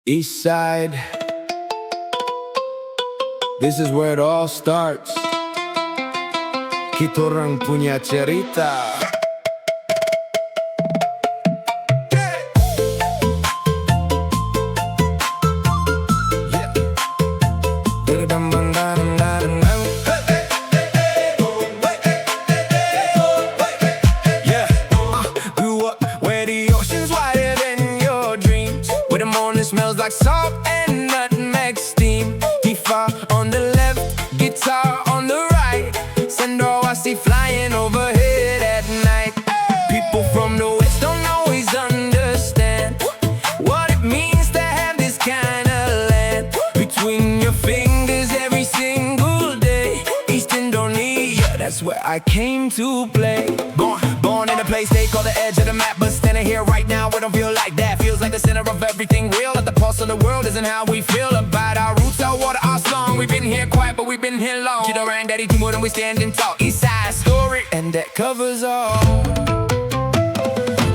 East side, this is where it all starts. Kita orang punya cerita. Smells like salt and nutmeg steam. Tifa on the left, guitar on the right. Cendrawasih flying overhead at night. People from the west don't always understand what it means to have this kind of land between your fingers every single day. East Indonesia, that's where I came to play. Born in a place they call the edge of the map, but standing here right now, it don't feel like that. Feels like the center of everything real. At the pulse of the world isn't how we feel about our roots, our water, our song. We've been here quiet, but we've been here long. Kita orang Dari Timur and we standing tall. East side story, and that covers all.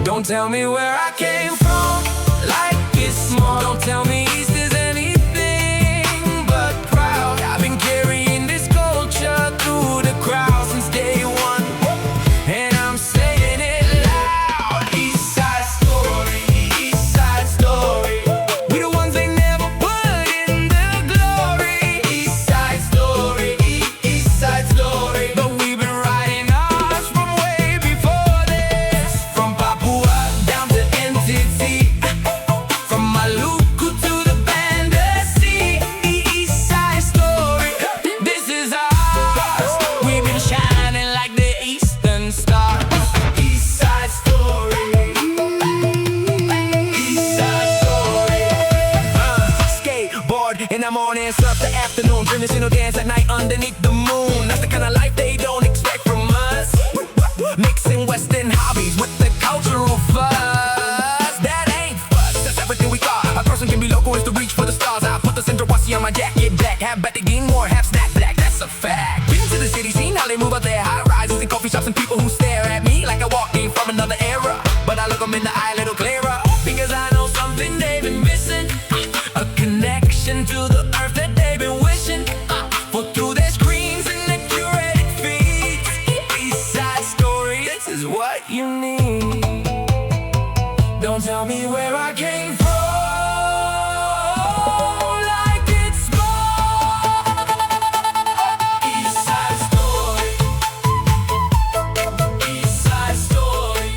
Don't tell me where I came from, like it's small. Don't tell me East is anything but proud. I've been carrying this culture through the crowd since day one, and I'm saying it loud. East side story, East side story. We the ones they never put in the glory. East side story, East side story. But we've been writing ours from way before this. From Papua down to NTT, from Maluku to the Banda Sea. East side story, this is ours. We've been shining like the eastern stars. East side story, East side story. Skateboard in the morning, surf the afternoon, dream this dance at night underneath the moon. That's the kind of life they don't expect from us. Mixing Western hobbies with the cultural fuzz. That ain't fuss, that's everything we got. A person can be local is to reach for the stars. I put the Cendrawasih on my jacket back. Have better game more, have snack black, that's a fact. Been to the city, seen how they move out there. High rises and coffee shops and people who stare at me like I walked in from another era. But I look them in the eye a little clearer, because I know something they've been missing. A connection to the earth that they've been wishing for through their screens and their curated feeds. East side story, this is what you need. Don't tell me where I came from, like it's small. East side story, East side story.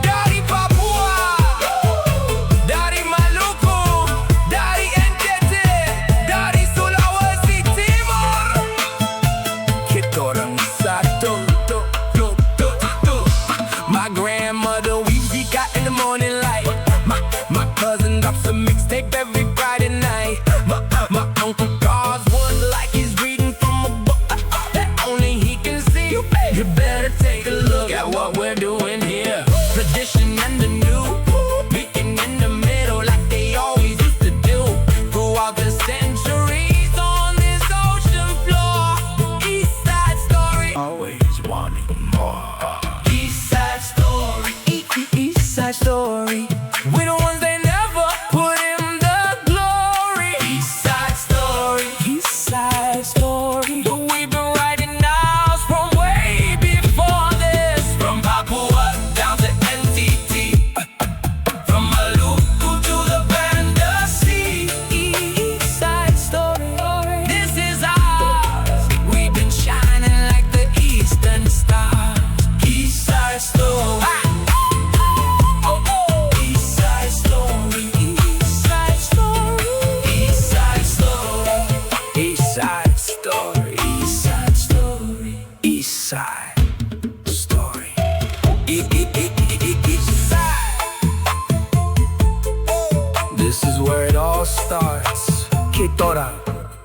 Dari Papua, Dari Maluku, Dari NTT, Dari Sulawesi Timur. Kita orang satu. My grandmother weaves Ikat in the morning light. My cousin drops a mixtape every Friday night. My uncle calls wood like he's reading from a book that only he can see. You better take a look at what we're doing here. Tradition and the new, meeting in the middle like they always used to do. Throughout the centuries on this ocean floor. East side story, always wanting more. East side story, East side story. We the ones they never put in the glory. East side story, East side story. But we've been writing ours from way before this. From Papua down to NTT, from Maluku to the Banda Sea. East side story, this is ours. We've been shining like the eastern stars. East side story. East side story, East side story, East side story, East side story, East side story, East side story. East side. This is where it all starts. Kita orang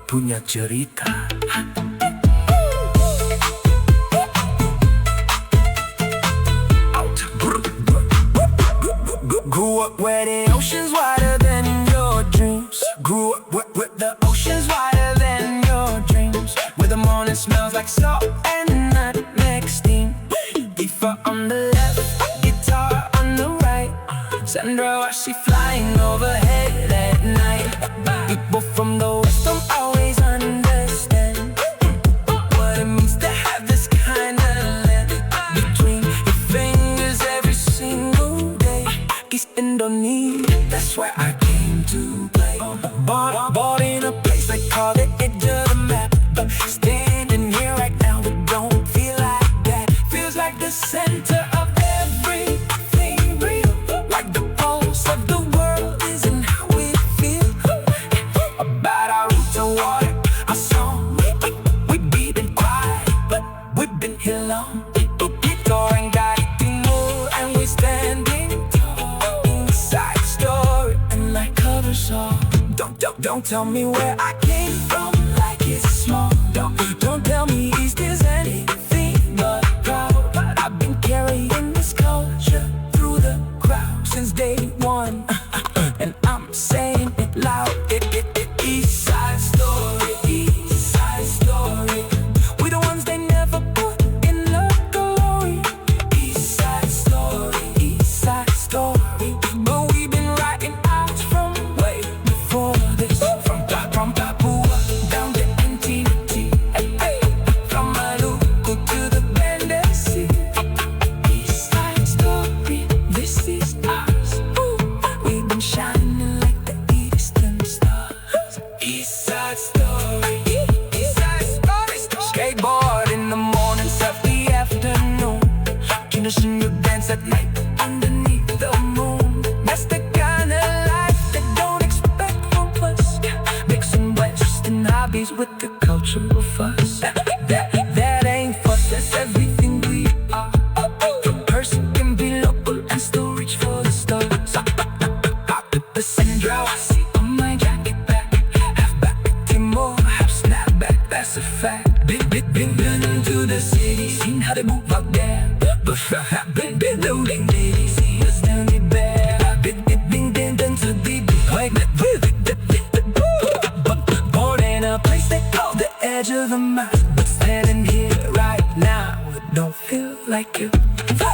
punya cerita. Grew up where the ocean's wider than your dreams. Grew up where the ocean's wider than your dreams. Where the morning smells like like salt and nutmeg steam. Tifa on the left, guitar on the right. Cendrawasih flying overhead at night. People from the west don't always understand what it means to have this kind of land between your fingers every single day. East Indonesia, that's where I came to play. Bought in a place they call the edge of the map. Standing here right now, it don't feel like that. Feels like the center of everything real. Like the pulse of the world isn't how we feel. About our roots and water, our song. We've been quiet, but we've been here long. Sitar and Dari, Timur, and we're standing tall. Inside the story, and like cover song. Don't tell me where I came from like it's small. Don't tell me East is anything but proud. I've been carrying this culture through the crowd since day one, and I'm saying it loud. East Side story, East Side story. We the ones they never put in the glory. East Side story, East Side story. But we've been writing out from way before this. From Papua down to NTT, from Maluku to the Banda Sea. East Side story, this is ours. We've been shining like the eastern stars. East Side story, East Side story. Skateboard in the morning, surf the afternoon. Condition you dance at night underneath the moon. That's the kind of life they don't expect from us. Mixing Western hobbies with the cultural fuss. That ain't fuss, that's everything we are. A person can be local and still reach for the stars. I put the Cendrawasih on my jacket back. Half back, Timur, half snapback, that's a fact. Been to the city, seen how they move out there. But been loading ladies, see us down the bear. Been to the wait, born in a place they call the edge of the map. But standing here right now, it don't feel like it.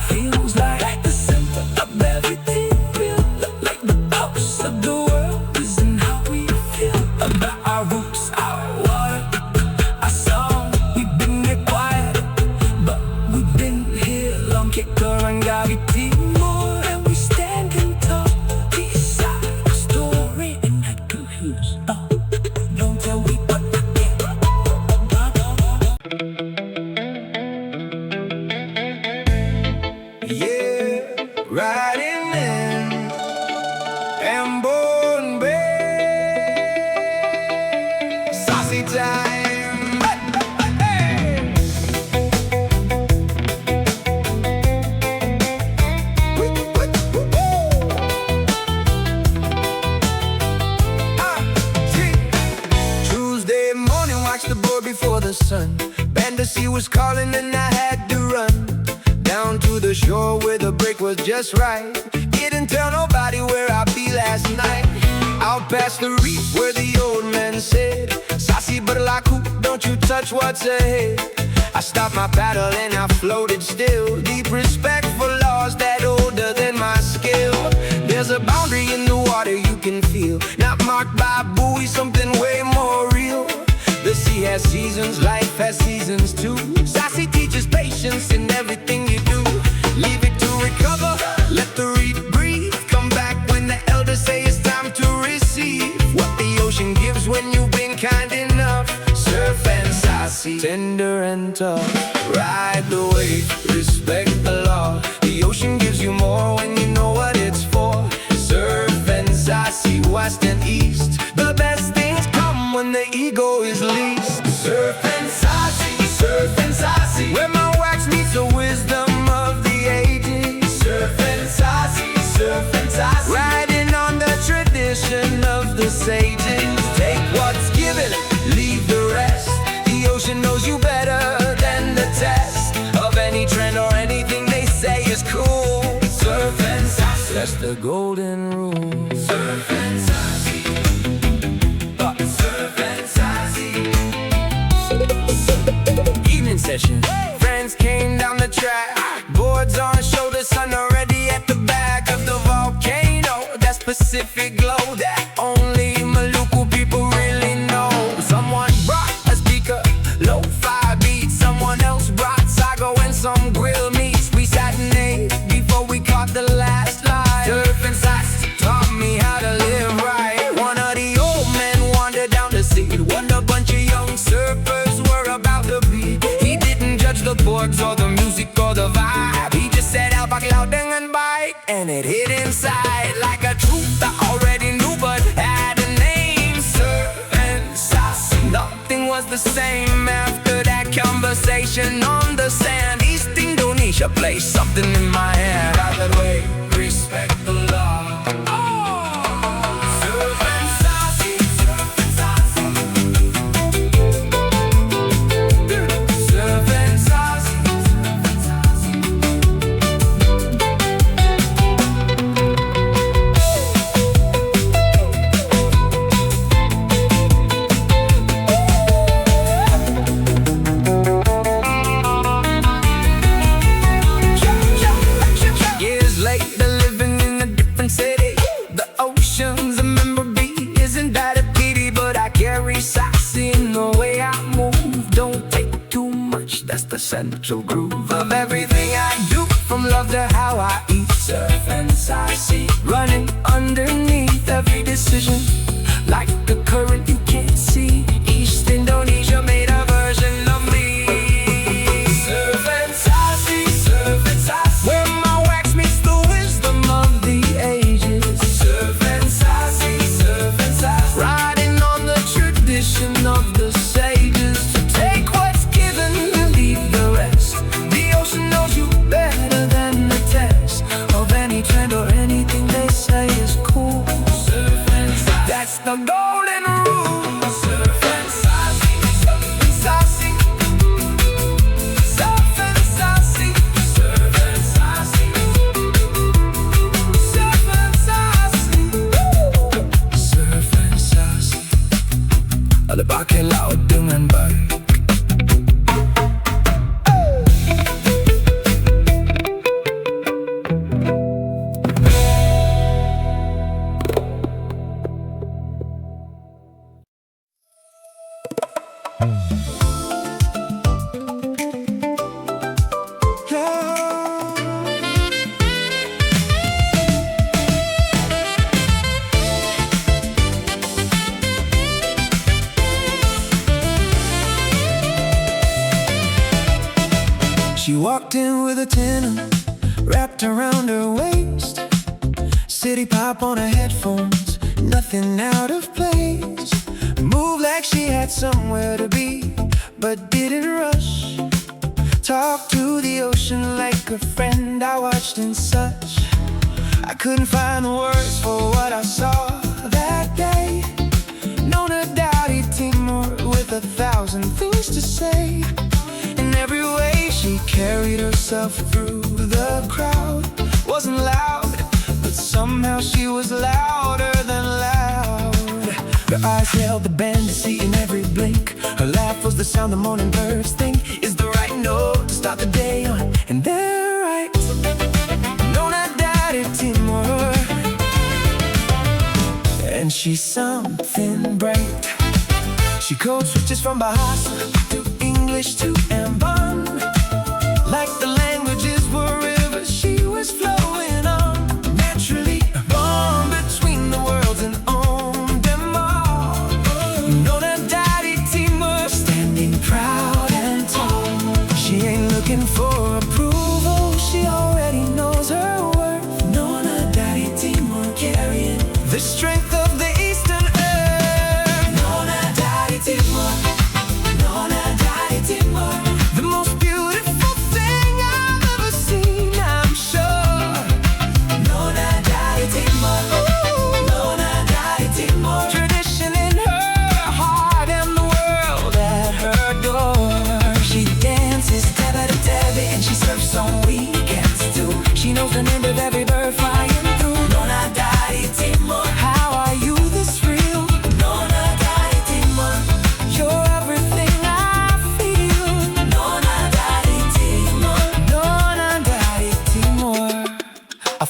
Feels like the center of everything real. Like the pulse of the world isn't how we feel. About our roots, our water, our song. We've been here quiet, but we've been here long. Sitar and Dari, Timur, and we standing tall. East Side story, and I do here's all. Don't tell me what I get. Yeah, riding in Ambon Bay. Sasi time. Hey. Tuesday morning, watch the board before the sun. Banda Sea was calling and I had to run down to the shore where the break was just right. Didn't tell nobody where I'd be last night. Out past the reef where the old man said, Sasi berlaku, don't you touch what's ahead. I stopped my paddle and I floated still. Deep respect for laws that older than my skill. There's a boundary in the water you can feel, not marked by buoys, something way more real. The sea has seasons, life has seasons too. Sasi teaches patience in everything you do. Leave it to recover, let the reef breathe. Come back when the elders say it's time to receive what the ocean gives when you've been kind enough. Surf and Sasi, tender and tough. Ride the wave, respect the law. The ocean gives you more when you know what it's for. Surf and Sasi, west and east. The best things come when the ego is least. Surf and Sasi, where my wax meets the wisdom of the ages. Surf and Sasi, riding on the tradition of the sages. Take what's given, leave the rest. The ocean knows you better than the test of any trend or anything they say is cool. Surf and Sasi, that's the golden rule. Surf and Sasi, surf and Sasi. session. Friends came down the track, boards on shoulder, sun already at the back of the volcano. That specific glow that only Maluku people really know. Someone brought a speaker, lo-fi beats. Someone else brought sago and some grilled meats. We sat and ate before we caught the last line. Surf and Sasi taught me how to live right. One of the old men wandered down to see what a bunch of young surfers were about to be. He didn't judge the boards or the music or the vibe. He just said out back loud and bite, and it hit inside like a truth I already knew but had a name. Surf and Sasi. Nothing was the same after that conversation on the sand. East Indonesia placed something in my hand. By the way, respect the law. Surf and Sasi, surf and Sasi. Surf and Sasi, years later, living in a different city. The ocean's a memory, isn't that a pity? But I carry Sasi in the way I move. Don't take too much, that's the central groove of everything I do. From love to how I eat. Surf and Sasi, running underneath every decision, like the current you can't see. East Indonesia made a version of me. Surf and Sasi, surf and Sasi, where my wax meets the wisdom of the ages. Surf and Sasi, surf and Sasi, riding on the tradition of the sages. To take what's given and leave the rest. The ocean knows you better than the test of any trend or anything they say is cool. Surf and Sasi, that's the golden rule. Surf and Sasi, surf and Sasi. Surf and Sasi, surf and Sasi. Surf and Sasi, surf and Sasi. Ada pakai laut dengan baik. She walked in with a tenor wrapped around her waist, city pop on her headphones, nothing out of place. Moved like she had somewhere to be, but didn't rush. Talked to the ocean like a friend I watched in such. I couldn't find the words for what I saw that day. Nona, Dari, Timur, with 1,000 things to say. In every way she carried herself through the crowd. Wasn't loud, but somehow she was louder than loud. Her eyes held the band to see in every blink. Her laugh was the sound the morning birds think is the right note to start the day on, and they're right. Nona, Dari, Timur, and she's something bright. She code switches from Bahasa to English to Ambon, like the languages were rivers she was flowing on. Naturally born between the worlds and owned them all. Nona, Dari, Timur, standing proud and tall. She ain't looking for approval, she already knows her worth. Nona, Dari, Timur, carrying the strength of the Eastern Earth. Nona, Dari, Timur, Nona, Dari, Timur, the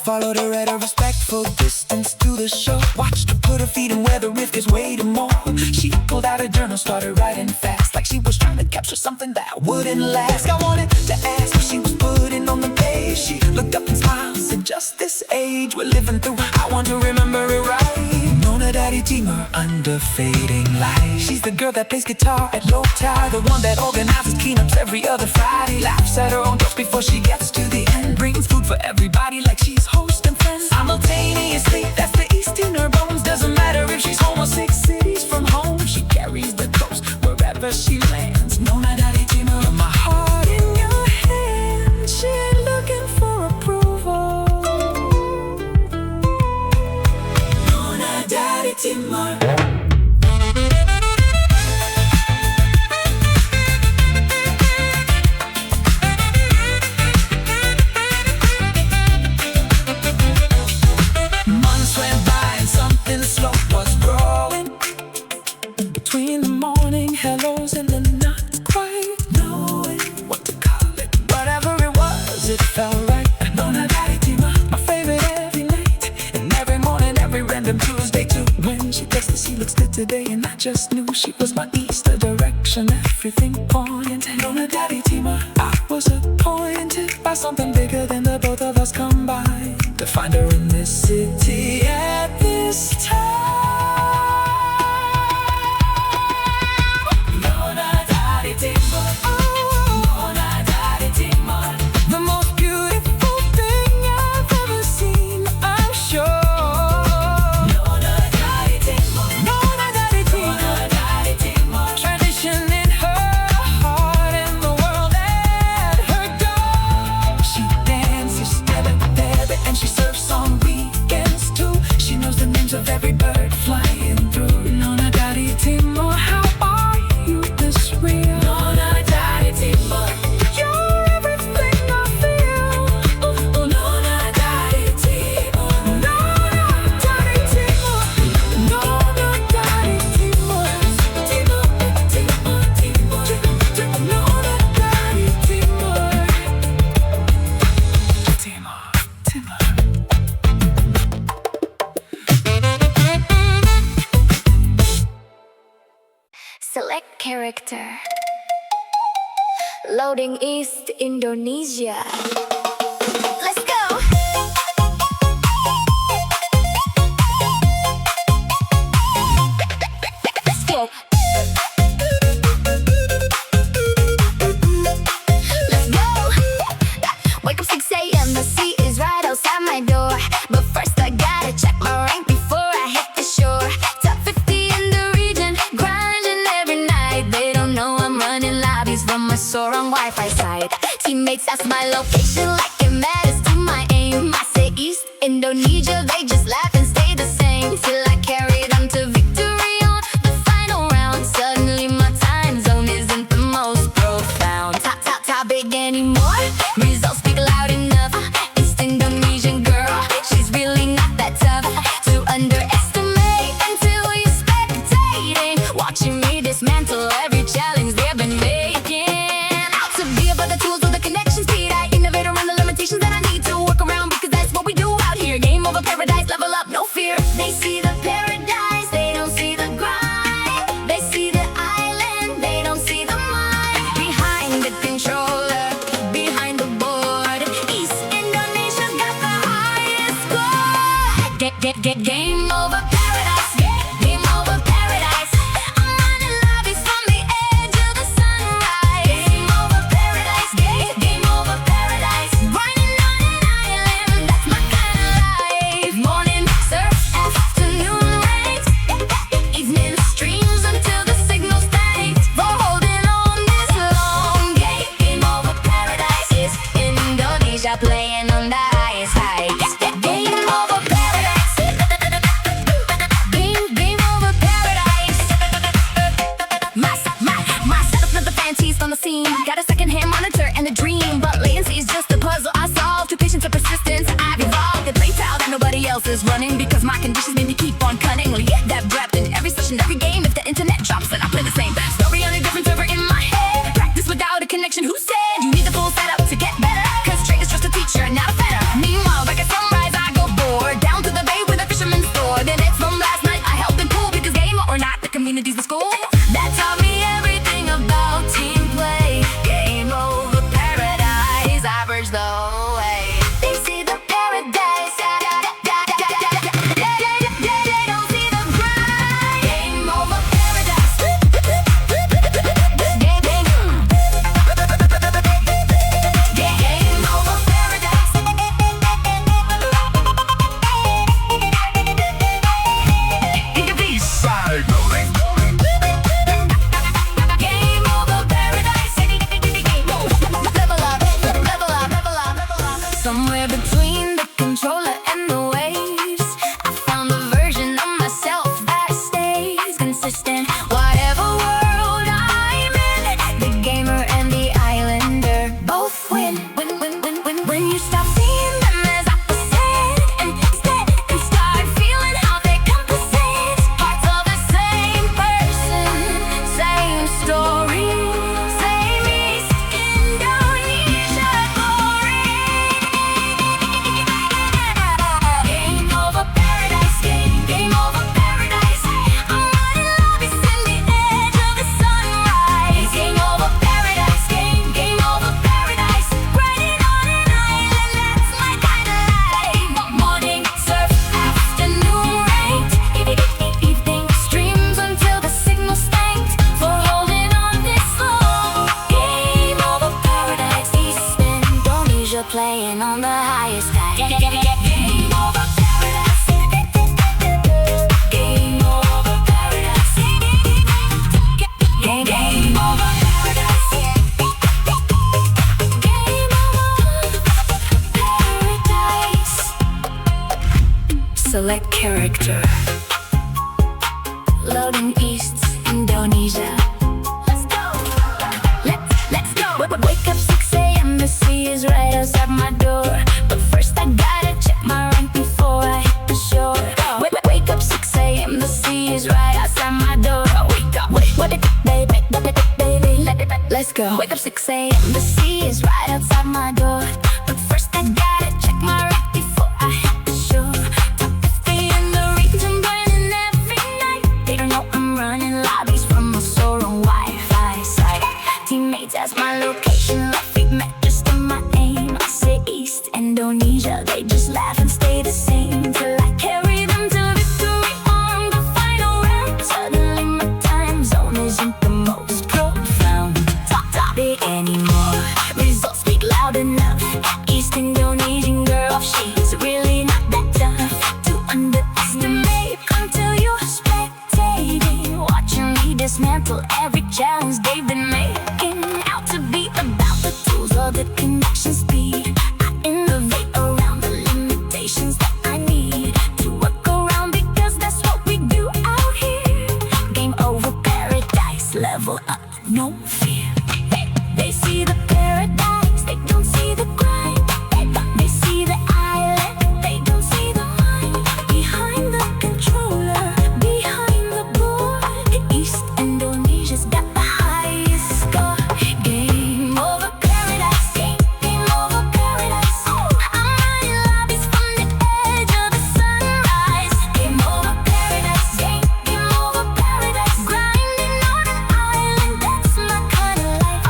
followed her at a respectful distance to the shore. Watched her put her feet in where the rift is waiting more. She pulled out a journal, started writing fast, like she was trying to capture something that wouldn't last. I wanted to ask what she was putting on the page. She looked up and smiled, said, just this age we're living through, I want to remember it right. Nona, Dari, Timur, under fading light. She's the girl that plays guitar at low tide, the one that organizes cleanups every other Friday. Laughs at her own jokes before she gets to the end. Brings food for everybody like she's host and friend. Simultaneously, that's the East in her bones. Doesn't matter if she's home or 6 cities from home. She carries the ghost wherever she lands. Nona, Dari, Timur, my heart in your hand. She ain't looking for approval. Nona, Dari, Timur. Between the morning hellos and the not quite knowing what to call it. Whatever it was, it felt right. Nona, Dari, Timur, my favorite every night. And every morning, every random Tuesday too. When she texts me, she looks good today. And I just knew she was my east, the direction everything pointed. Nona, Dari, Timur, I was appointed by something bigger than the both of us combined, to find her in this city at this time. The most beautiful thing I've ever seen, I'm sure. Nona, Dari, Timur. Nona, Dari, Timur. Tradition in her heart and the world at her door. She dances there, and she surfs on weekends too. She knows the names of every bird flying through. Nona, Dari, Timur, how are you this real? Nona, Dari, Timur. Select character. Loading East Indonesia. Let's go. Let's go. Let's go. Wake up 6 a.m. The sea is right outside my door. But first I gotta check my rank before I hit the shore. Top 50 in the region, grinding every night. They don't know I'm running lobbies from my soar on Wi-Fi side. Teammates ask my location like it matters to my aim. I say East Indonesia, they just laugh and stay the same. Till I carry them to victory on the final round. Suddenly my time zone isn't the most profound. Top big anymore. Results speak loud enough. East Indonesian girl, she's really not that tough to underestimate until you're spectating, watching me dismantle every challenge they've been making. To be above the tools with the connection speed, I innovate around the limitations that I need to work around, because that's what we do out here. Game over paradise, level up, no fear. They see the paradise, they don't see the grind. They see the island, they don't see the mind. Behind the controller, behind the board, East Indonesia's got the highest score. Game over paradise, game over paradise. I'm running lobbies from the edge of the sunrise. Game over paradise, game over paradise. Running on an island, that's my kind of life. Morning surf, afternoon rains, evening streams until the signal's thanked. For holding on this long, game over paradise. It's Indonesia playing on the highest heights. Game over paradise. Game over paradise. My setup, not the fancies on the scene. Got a second-hand monitor and a dream, but latency is just a puzzle I solve. Through patience and persistence, I've evolved a play style that nobody else is running, because my conditions made me keep on cunningly that breath in every session, every game. If the internet drops, then I play the same story on a different server in my head. Practice without a connection. Who said you need the full setup to get better? 'Cause Trey is just a teacher, not a fetter. Meanwhile, back at sunrise, I playing on the highest high. Game over paradise. Game over paradise. Game over paradise. Game over paradise. Select character. Loading East, Indonesia. Let's go. Let's go. Wake up 6 a.m. The sea is right outside my door. But first I gotta check my rank before I hit the shore. Wake up 6 a.m. The sea is right outside my door. Wake up. What it baby? Let's go. Wake up 6 a.m. The sea is right outside my door. But first I gotta check my rank before I hit the shore. Top 50 in the region, burning every night. They don't know I'm running lobbies from a Soaring Wi-Fi site. Teammates ask my location, left feet met just on my aim. I say East Indonesia, they just laugh and stay the same till I carry them to victory on the final round. Suddenly my time zone isn't the most profound. Top it anymore. Results speak loud enough. East Indonesian girl, she's really not that tough to underestimate until you're spectating, watching me dismantle every challenge they've been making out to be about the tools or the connection speed. I innovate around the limitations that I need to work around, because that's what we do out here. Game over paradise, level up, no fear. They see the paradise, they don't see the grind. They see the island, they don't see the mind. Behind the controller, behind the board, East Indonesia's got the highest score. Game over paradise, game over paradise. I'm running lobbies from the edge of the sunrise. Game over paradise, game over paradise. Grinding on an island, that's my kind of life.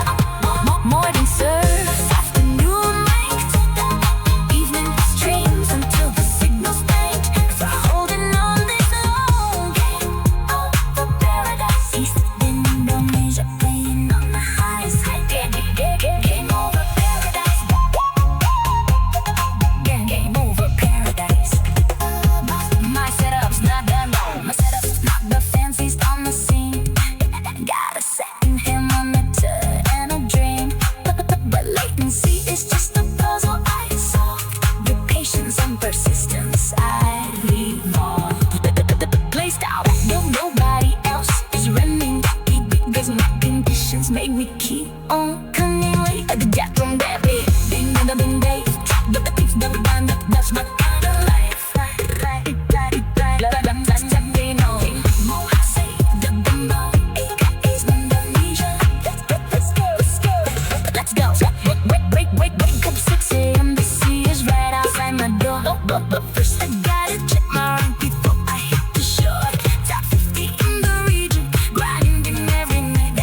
More than surf, afternoon ranked, evening streams until the signal's banked. For holding on this long game over paradise. East Indonesia playing on the highest high. Game over paradise. Game over paradise. My setup's not done. My setup's not the fanciest on the scene. Got a second thermometer and a dream. But latency is just a puzzle I solve. With patience and persistence I evolve. The play style nobody else is running, because my conditions make me keep on cunningly. The gap from that big, ding ding ding ding. The beats never done, that's my kind of life. Let's go. Wake up 6 a.m. The sea is right outside my door. But first I gotta check my rank before I hit the shore. Top 50 in the region, grinding every night.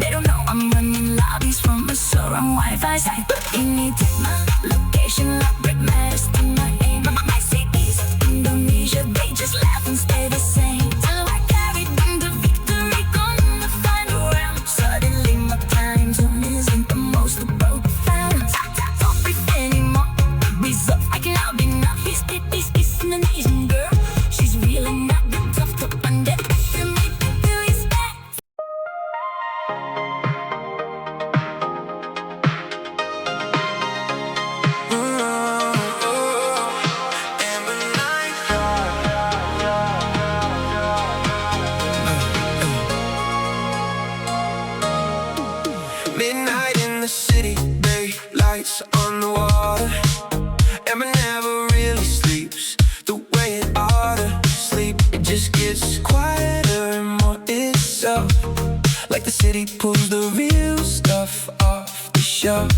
They don't know I'm running lobbies from a Soaring Wi-Fi site. You need to my location, lock break matters to my aim. My city's Indonesia, they just laugh and stay the same till I carry them to victory on the final round. Suddenly my time zone isn't the most profound. Don't breathe anymore. Result I can now be enough. East Indonesian girl, she's really not that tough to underestimate until it's back. Midnight in the city, bay lights on the water. Amber never really sleeps the way it ought to sleep. It just gets quieter and more itself, like the city pulls the real stuff off the shelf.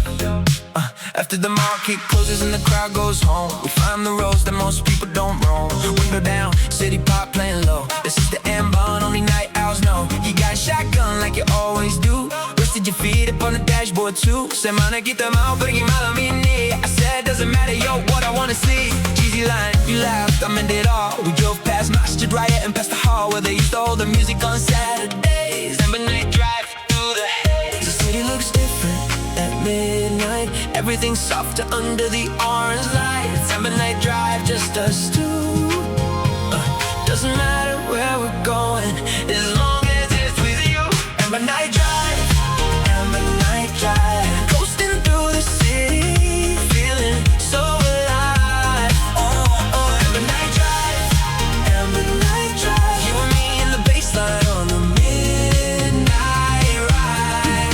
After the market closes and the crowd goes home, we find the roads that most people don't roam. Window down, city pop playing low. This is the Ambon, only night owls know. You got a shotgun like you always do. Rested your feet up on the dashboard too. Semana kita mau pergi malam ini. I said doesn't matter, yo, what I wanna see. Cheesy line, you laughed, I meant it all. We drove past Masjid Riot and past the hall where they used to hold the music on Saturdays. Amber night drive through the haze. The city looks different at midnight. Everything's softer under the orange lights. Amber night drive, just us two. Doesn't matter where we're going, as long as it's with you. Amber night drive, amber night drive. Coasting through the city, feeling so alive. Amber night drive, amber night drive. You and me in the baseline on the midnight ride.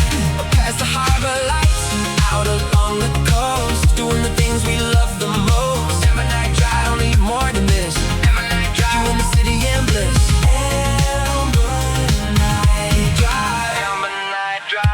Past the harbor lights, out along the coast, doing the things we love the most. Amber night drive, don't need more than this. Amber night drive, you in the city and bliss. Amber night drive, amber night drive.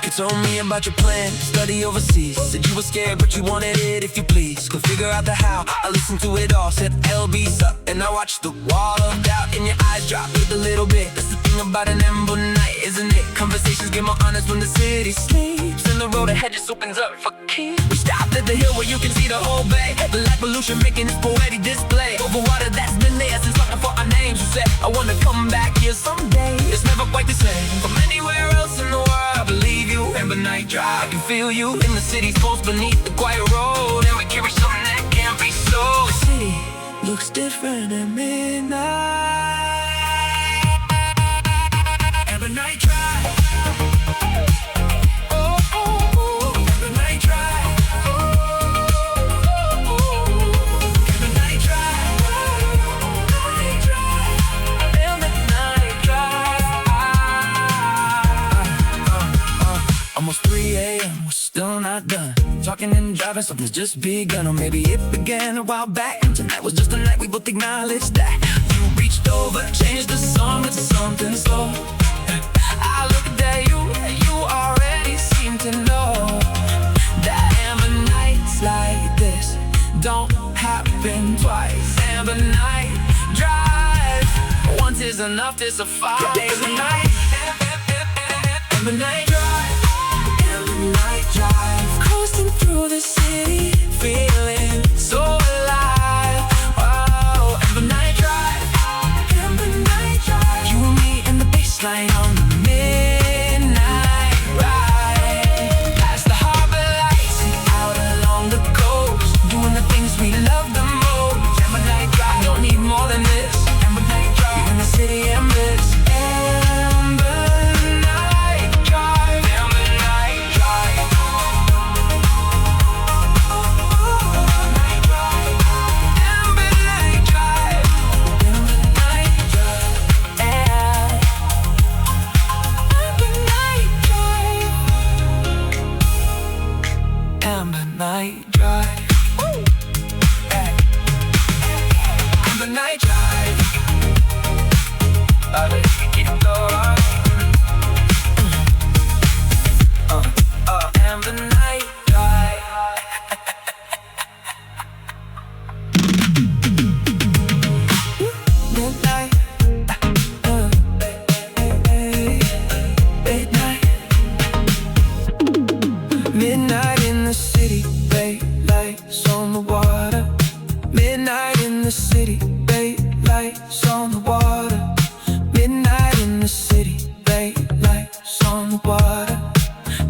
You told me about your plan, study overseas. Said you were scared, but you wanted it if you please. Could figure out the how, I listened to it all. Said LB's up, and I watched the wall of doubt in your eyes drop with a little bit. That's the thing about an amber night, isn't it? Conversations get more honest when the city sleeps, and the road ahead just opens up for keys. We stopped at the hill where you can see the whole bay. The light pollution making this poetic display. Over water that's been there since looking for our names. You said, I wanna come back here someday. It's never quite the same from anywhere else in the world. I believe you, amber night drive. I can feel you in the city's pulse beneath the quiet road. And we carry something that can't be sold. The city looks different at midnight. Amber night drive. Amber night drive. Amber night drive. Amber night drive. Almost 3 a.m., we're still not done. Talking and driving, something's just begun. Or maybe it began a while back, and tonight was just a night we both acknowledged that. You reached over, changed the song into something slow. I looked at you, and you already seem to know that amber nights like this don't happen twice. Amber night drive, once is enough to suffice. Amber night, amber night drive, amber night drive. Coasting through the city, feeling so alive. Oh, amber night drive, amber night drive. You and me in the baseline on the midnight ride. Past the harbor lights, out along the coast, doing the things we love the most. Amber night drive, don't need more than this. Amber night drive, you in the city and bliss. Amber night drive, amber night drive. Amber night drive, amber night drive. Amber night drive, amber night drive. Amber night drive. Keep going. Amber night drive. Midnight. Midnight. Midnight in the city, bright lights on the water. Midnight in the city, bright lights on the water. Midnight in the city, bright lights on the water.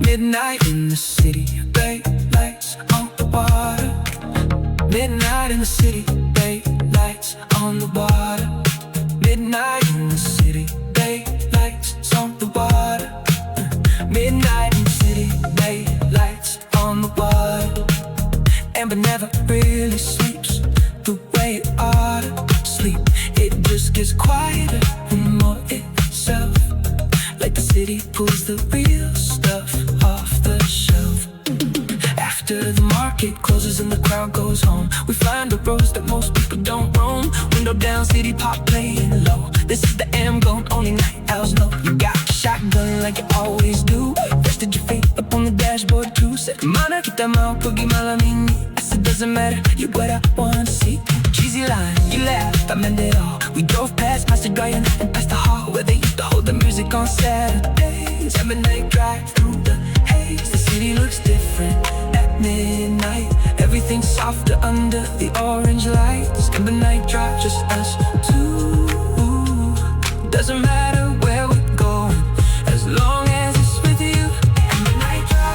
Midnight in the city, bright lights on the water. Midnight in the city, bright lights on the water. Midnight in the city, bright lights on the water. Midnight in the city, bright lights on the water. Amber never really sleeps the way it ought to sleep. It just gets quieter and more itself, like the city pulls the real stuff off the shelf. After the market closes and the crowd goes home, we find the roads that most people don't roam. Window down, city pop playing low. This is the Ambon, only night owls know. You got a shotgun like you always do. Rested your feet up on the dashboard too. Said, mana kita mau pergi malam ini. I said, doesn't matter, you're what I wanna see. Cheesy line, you laughed, I meant it all. We drove past Master Ryan and past the hall where they used to hold the music on Saturdays. Amber night drive through the haze. The city looks different at midnight. Everything's softer under the orange lights. Amber night drive, just us two. Doesn't matter where we're going, as long as it's with you. Amber night drive.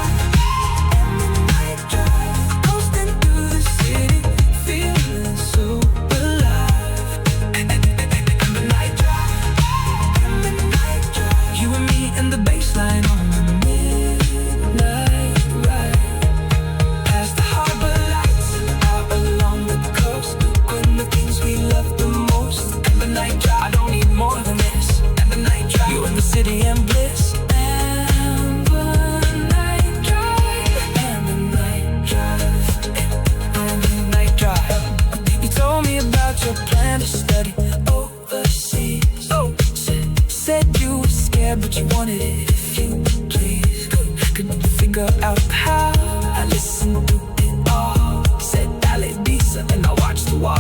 out how I listened to it all. Said Dale Bisa and I watched the wall.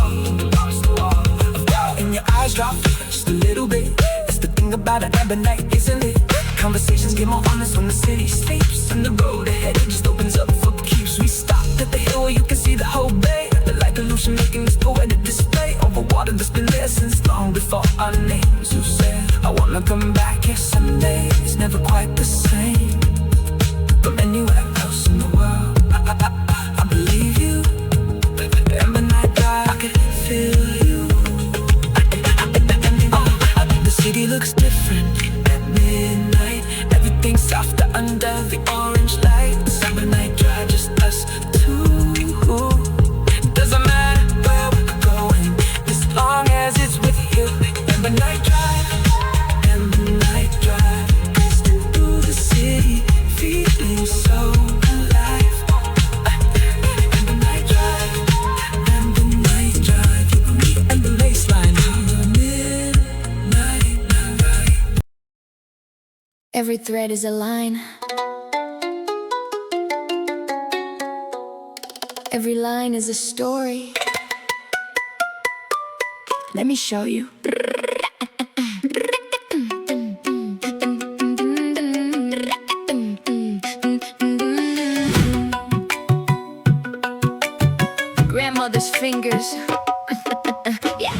Of doubt in your eyes drop just a little bit. That's the thing about an urban night, isn't it? Conversations get more honest when the city sleeps, and the road ahead it just opens up for keeps. We stopped at the hill where you can see the whole bay. The light pollution making this poetic display over water that's been there since long before our names. You said I wanna come back here someday. It's never quite the same from anywhere else in the world. I believe you. Remember night drive, I could feel you. The city looks different at midnight. Everything's softer under the orange light. Summer night drive, just us two. Doesn't matter where we're going, as long as it's with you. Remember night drive, remember night drive. Coasting through the city, feeling so alive. Remember night drive, remember night drive. You and me and the baseline. Midnight drive. Every thread is a line. Every line is a story. Let me show you. Grandmother's fingers. Yeah.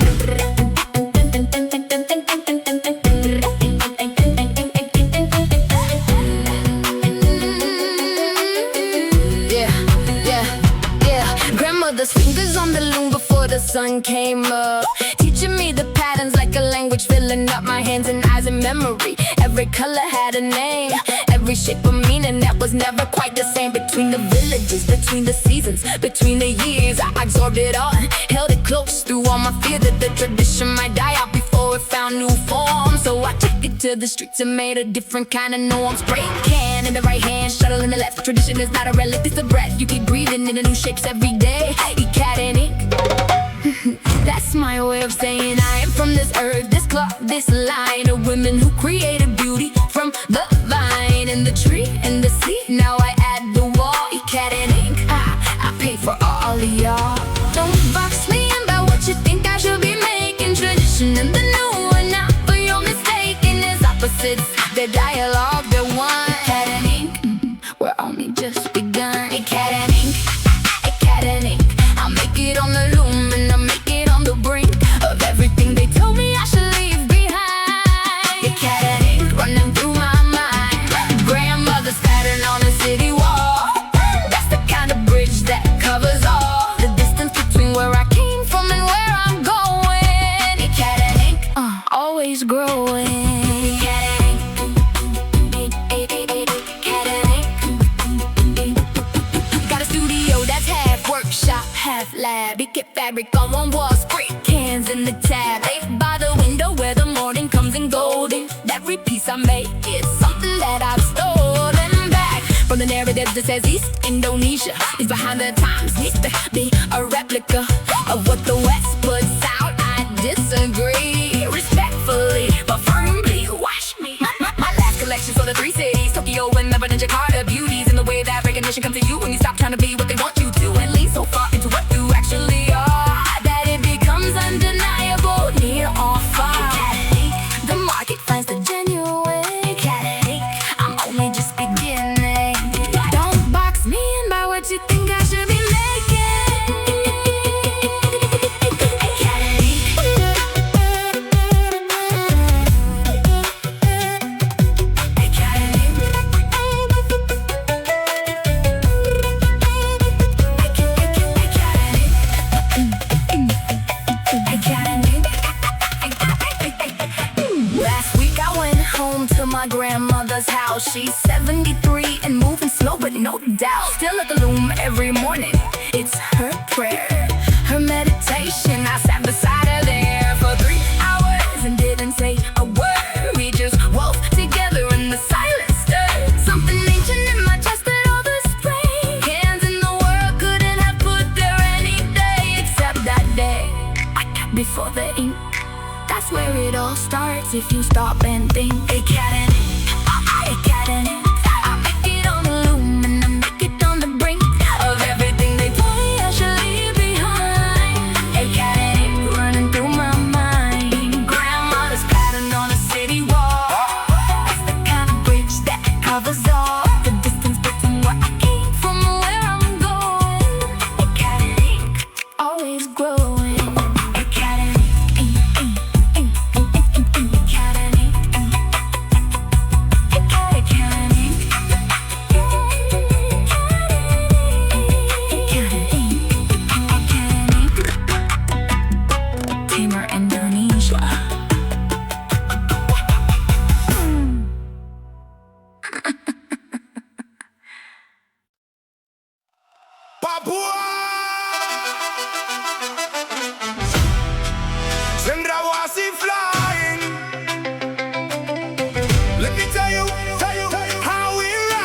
Grandmother's fingers on the loom before the sun came up, teaching me the patterns like a language, filling up my hands and eyes in memory. Every color had a name, every shape a meaning that was never quite the same. Between the villages, between the seasons, between the years, I absorbed it all, held it close through all my fear that the tradition might die out before it found new form. So I took it to the streets and made a different kind of norm. Spray can in the right hand, shuttle in the left. Tradition is not a relic, it's a breath. You keep breathing in the new shapes every day. Ikat Ink. That's my way of saying I am from this earth, this cloth, this line of women who created beauty from the vine and the tree and the sea. Now I add the wall. Ikat Ink. I pay for all of y'all. Don't box me in by what you think I should be making. Tradition and the new and not for your mistaken is opposites. The dialogue, the one. Ikat Ink. We're only just begun. Ikat Ink. Ikat Ink. I'll make it on the loom and I'll make it on the brink of everything they told me I should leave behind. Ikat Ink running through my mind. Grandmother's pattern on a city wall. That's the kind of bridge that covers all the distance between where I came from and where I'm going. Ikat Ink, always growing. Half lab, it get fabric on one wall, spray cans in the tab. Lay by the window where the morning comes in golden. Every piece I make is something that I've stolen back from the narrative that says East Indonesia is behind the times. Needs to be a replica of what the West puts out. I disagree, respectfully but firmly. Watch me. My last collection's for the three cities, Tokyo and Melbourne and Jakarta. Beauties in the way that recognition comes to you when you stop trying to be what they want you to and lean so far into what you actually are that it becomes undeniable, near or far. The market finds the genuine. I'm only just beginning. Don't box me in by what you think I should be my grandmother's house. She's 73 and moving slow, but no doubt. Still at the loom every morning. It's her prayer, her meditation. I sat beside her there for 3 hours and didn't say a word. We just wove together in the silence stirred. Something ancient in my chest that all the spray cans in the world couldn't have put there any day except that day before the ink. That's where it all starts if you stop and think. Ikat Ink, I make it on the loom and I Papua. Cendrawasih flying. Let me tell you how we ride.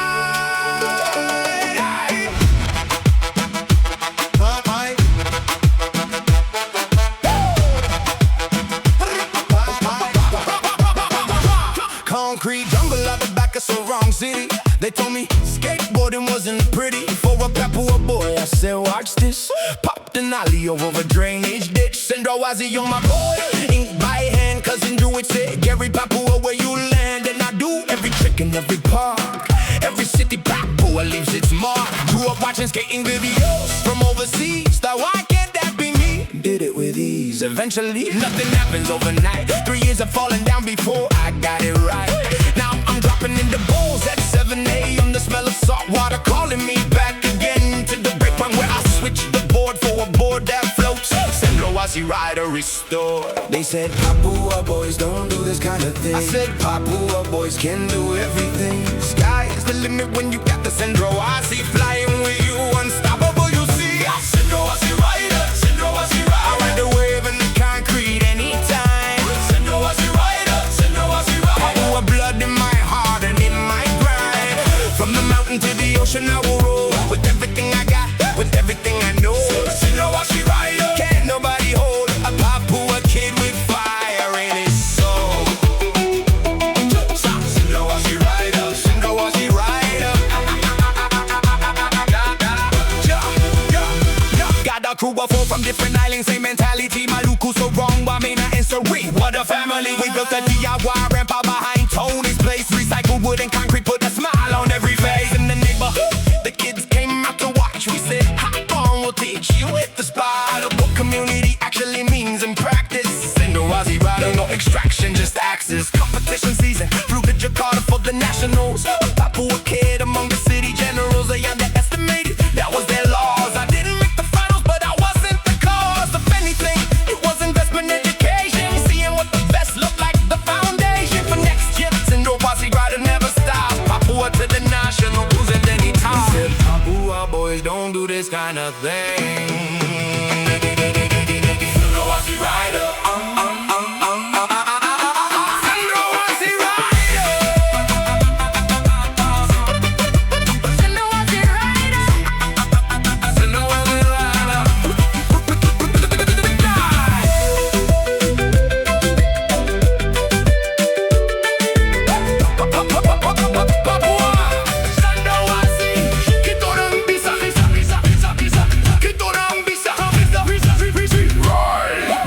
Concrete jungle at the back of Sarong City. They told me skateboarding wasn't pretty for a Papua boy. I said, watch this. Popped an alley over a drainage ditch. Cendrawasih, you're my boy. Ink by hand, cousin Drew it said, Gary Papua, where you land. And I do every trick in every park. Every city Papua leaves its mark. Grew up watching skating videos from overseas. Thought, why can't that be me? Did it with ease. Eventually, nothing happens overnight. 3 years of falling down before I got it right. Now I'm dropping into bowls at 7 a.m. The smell of salt water calling me back again to the break point where I switched the board for a board that floats. Cendrawasih Rider restored. They said Papua boys don't do this kind of thing. I said Papua boys can do everything. Sky is the limit when you got the Cendrawasih flying with you. Unstoppable, you see. Cendrawasih Rider, Cendrawasih Rider. I ride the wave in the concrete anytime. Cendrawasih Rider, Cendrawasih Rider. Papua blood in my heart and in my grind. From the mountain to the ocean I will roll. With everything I got, with everything I know. Cendrawasih Rider. Can't nobody hold a Papua kid with fire in his soul. Cendrawasih Rider, Cendrawasih Rider. Got a crew of 4 from different islands, same mentality. Maluku so wrong, Wamena and Surrey. What a family. We built a DIY ramp out behind Tony's place. Recycled wood and concrete, put a smile on every face. In the neighborhood, the kids came out to watch. We said, hop on, we'll teach you. Hit the spot of what community actually means in practice. Cendrawasih Rider, no extraction, just access. Competition season, flew to Jakarta for the nationals. A Papua kid among the city generals. They underestimated, that was their laws. I didn't make the finals, but I wasn't the cause. If anything, it was investment education. Seeing what the best looked like, the foundation for next year. Cendrawasih Rider never stopped. Papua to the nationals at any time. Said Papua boys don't do this kind of thing. Cendrawasih Rider. Cendrawasih Rider. Cendrawasih Rider. Cendrawasih Rider. Papua, Cendrawasih, kita orang bisa, kita orang bisa.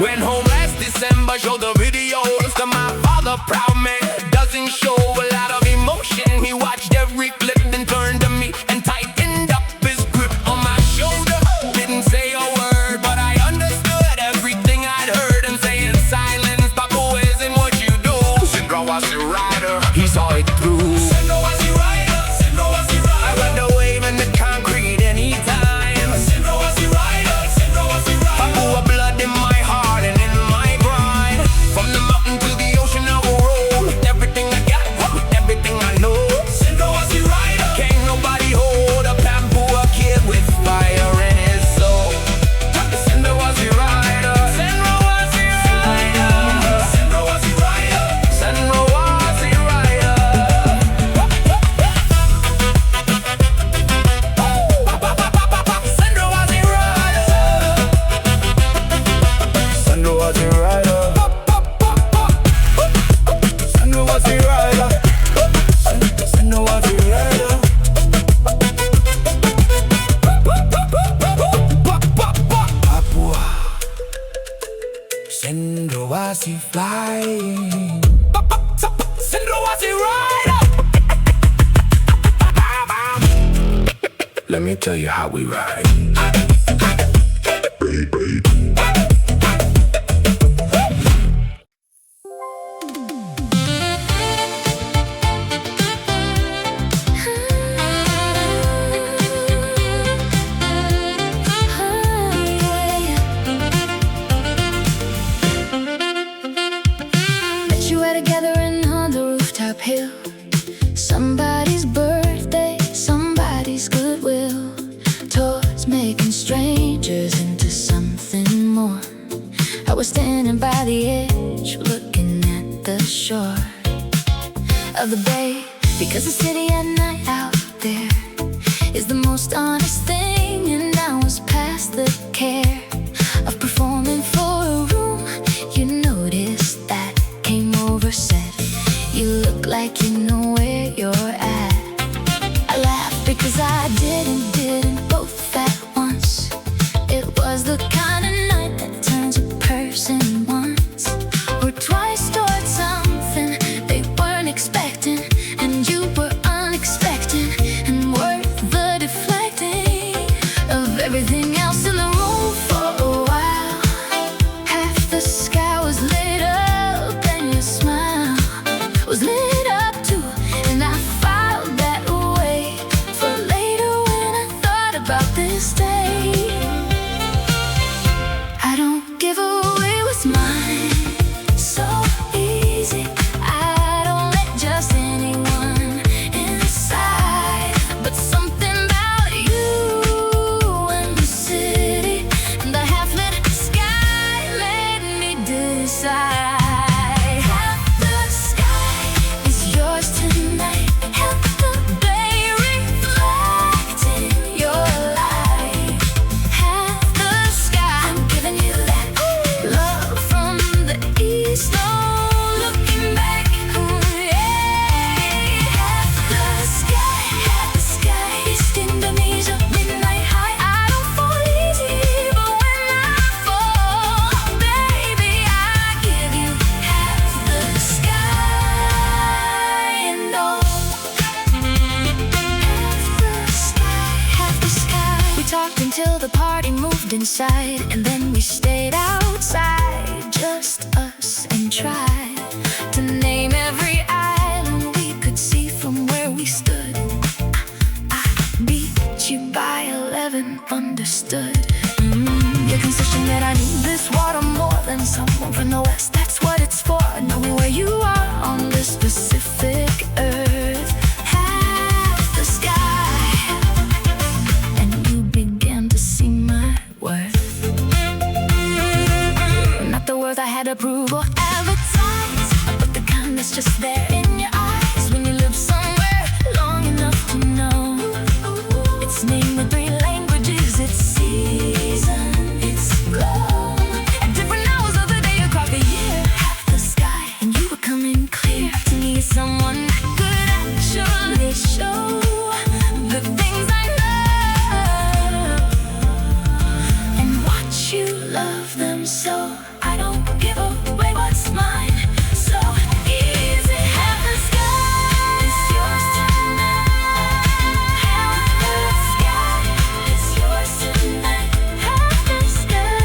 Went home last December, showed the videos to my father, proud man. Doesn't show a lot of emotion. He watched every clip, then turned to me and tightened up his grip on my shoulder. Didn't say a word, but I understood everything I'd heard. And saying silence, Papua isn't what you do. Cendrawasih Rider, he saw it through. Cendrawasih Rider, Cendrawasih Rider. I ride the wave in the concrete anytime. Cendrawasih Rider, Cendrawasih Rider. Papua blood in my heart and in my grind. From the mountain to the ocean I will roll. With everything I got, with everything I know. Cendrawasih Rider. Can't nobody hold a Papua kid with fire in his soul. Cendrawasih Rider, Cendrawasih Rider, Cendrawasih Rider, Cendrawasih Rider. Cendrawasih Rider, Cendrawasih Rider, Cendrawasih Rider, Cendrawasih Rider. Papua, Cendrawasih flying. Cendrawasih Rider. Let me tell you how we ride. Met you at a gathering on the rooftop hill. Somebody's birthday, somebody's goodwill towards me. standing by the edge, looking at the shore of the bay. Because the city at night out there is the most honest thing. And I was past the care of performing for a room. You noticed that, came over, said, you look like you know where you're at. I laughed because I didn't both at once. It was the kind of night that turns a person once or twice towards something they weren't expecting. And you were unexpected and worth the deflecting of everything else in the room for a while. Half the sky was lit up and your smile was lit up too. And I filed that away for later when I thought about this day. I don't give away what's mine so easy. I don't let just anyone inside. But something about you and the city and the half-lit sky made me decide. Half the sky is yours tonight. Half the bay reflecting your light. Half the sky, I'm giving you that love from the east. No looking back. Ooh, yeah. Half the sky, East Indonesia, midnight high. I don't fall easy, but when I fall, baby, I give you half the sky and all. Half the sky. We talked until the party moved inside, and then we stayed outside, just us, and tried to name every island we could see from where we stood. I beat you by 11, understood. Your concession that I need this water more than someone from the west. That's what it's for, knowing where you are on this Pacific earth. Half the sky, and you began to see my worth. Not the worth I had to prove or advertise, but the kind that's just there in your eyes when you live somewhere long enough to know its name in 3 languages, its season, its glow. At different hours of the day across the year, half the sky, and you were coming clear to me. Someone that could actually show the things I love and watch you love them so. I don't give away what's mine so easy. Half the sky is yours tonight. Half the sky is yours tonight. Half the sky.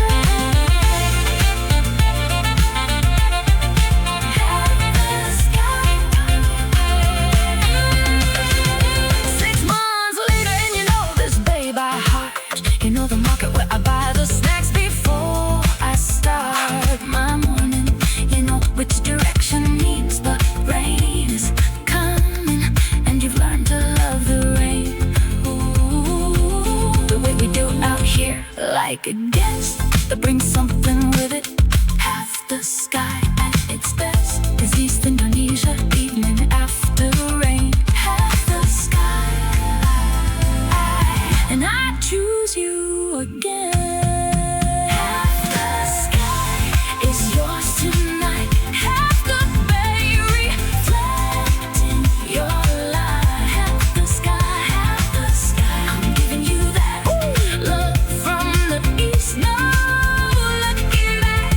Half the sky. 6 months later and you know this bay by heart. You know the market where I buy the snacks before I start my morning. You know which direction means the rain is coming, and you've learned to love the rain. Ooh, the way we do out here, like a guest that brings something with it. Half the sky at its best is East Indonesia, evening after rain. Half the sky, and I choose you again. Half the sky is yours tonight. Half the bay reflecting your light. Half the sky, I'm giving you that love from the east. No looking back.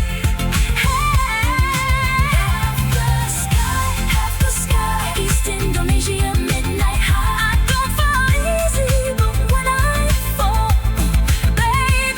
Half the sky, East Indonesia, midnight high. I don't fall easy, but when I fall, baby,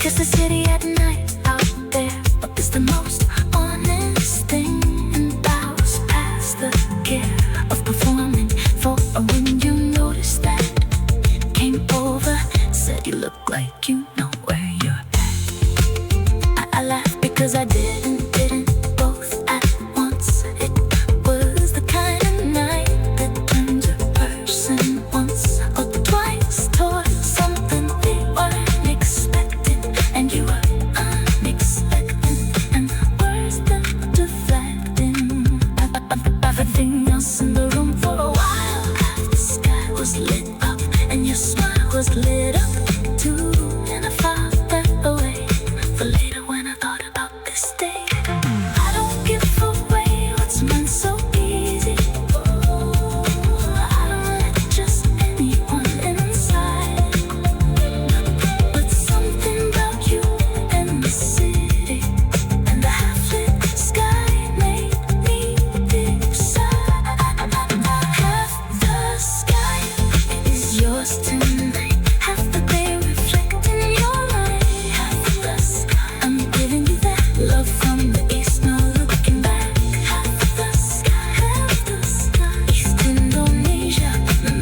'cause the city at night out there is the most honest thing, and bows past the care of performing for when you notice that came over, said you look like you know where you're at. I laughed because I didn't both at once. It was the kind of night that turns a person once or twice toward something they weren't expecting, and you were unexpected, and words that deflecting everything else in the room. For a while, half the sky was lit up, and your smile was lit up too, and I filed that away for later when I thought about this day. I don't give away what's meant so easy. I don't let just anyone inside, but something about you and the city and the half-lit sky made me decide. Half the sky is yours tonight, half the day reflecting your light. Half the sky, I'm giving you that love from the east, no looking back. Half the sky, East Indonesia,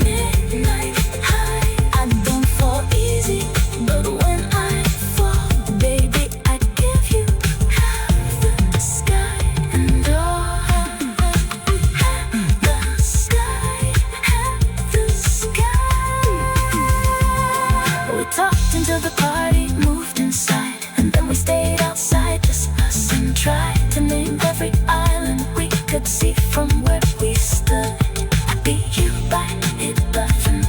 midnight high. I don't fall easy, but when I fall, baby, I give you half the sky, and half the sky, half the sky. We talked until the party moved inside, and then we stayed outside, just us, and tried to name every island we could see from where we stood. I beat you by 11.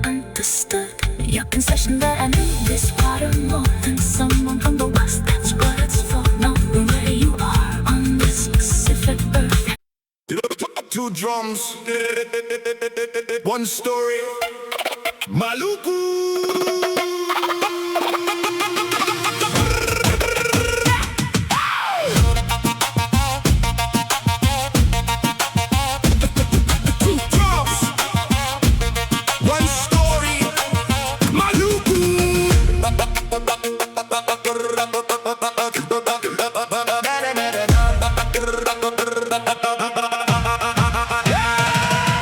Understood your concession that I knew this water more than someone from the west. That's what it's for. Know where you are on this Pacific earth. Two drums, one story, Maluku. Two drums, one story, Maluku.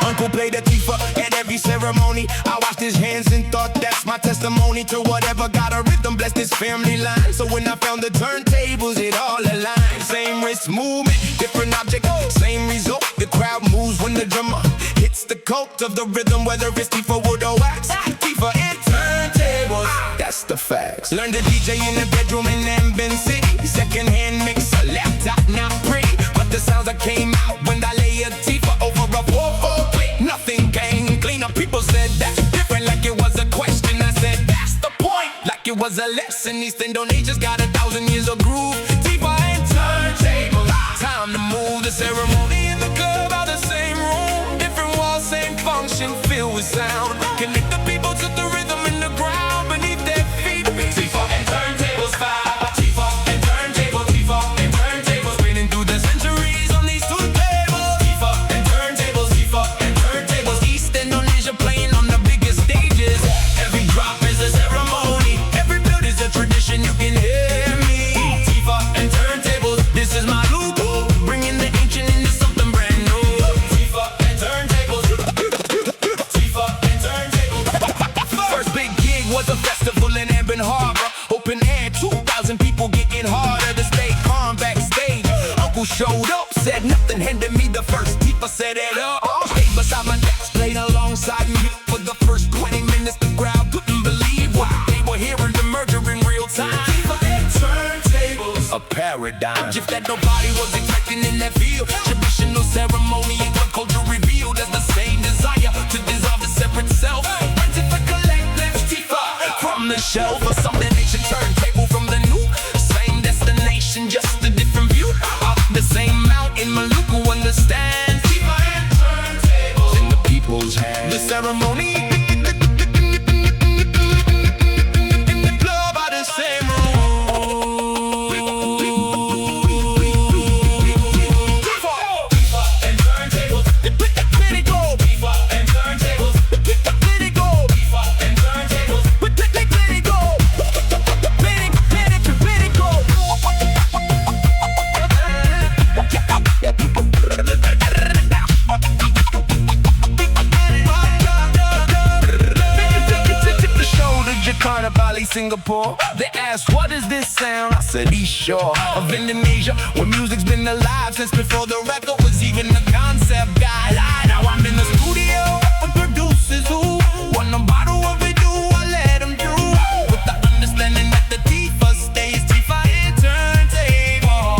Uncle played the Tifa at every ceremony. I watched his hands and thought that's my testimony to whatever. Got a rhythm, bless this family line. So when I found the turntables, it all aligned. Same wrist movement, different object, same result. The crowd moves when the drummer hits the cult of the rhythm, whether it's Tifa wood or wax. Tifa and turntables, that's the facts. Learn to DJ in the bedroom in Ambon City. Second hand mix, a laptop, not pretty, but the sounds that came out when I lay a Tifa over a 4-4. Nothing came clean up. People said that's different, like it was a question. I said that's the point, like it was a lesson. East Indonesia's got 1,000 years of groove. Tifa and turntables, time to move. The ceremony in the club out the same room, different walls, same function, filled with sound. Connect the people to the rhythm in the ground beneath their feet. Tifa and turntables vibe. Tifa and turntables, Tifa and turntables, spinning through the centuries on these two tables. Tifa and turntables, Tifa and turntables, East Indonesia playing on the biggest stages. Every drop is a ceremony, every build is a tradition. You can hear me. Tifa and turntables, this is my logo, bringing the ancient into something brand new. Tifa and turntables, Tifa and turntables. First big gig was a festival in Ambon Harbor, open air, 2,000 people getting harder to stay calm backstage. Uncle showed up, said nothing, handed me the first Tifa, set it up. Stayed beside my desk, played alongside me for the first 20 minutes. The crowd couldn't believe what they were hearing, the merger in real time. Tifa and turntables, a paradigm, a gift that nobody was expecting in that field. Traditional ceremony and what culture revealed as the same desire to dissolve the separate self. Rented for collective Tifa from the shelf, or something ancient turntable from the new. Same destination, just a different view. Up the same mountain, Maluku understand. Tifa and turntables in the people's hands. The ceremony in the club out the same room. Tifa and turntables, let it go. Tifa and turntables, let it go. Tifa and turntables, let it go. Singapore. They asked, what is this sound? I said, East Shore of Indonesia, where music's been alive since before the record was even a concept guy. Now I'm in the studio with producers who want a bottle of it, do I let them through? With the understanding that the Tifa stays Tifa and turntable.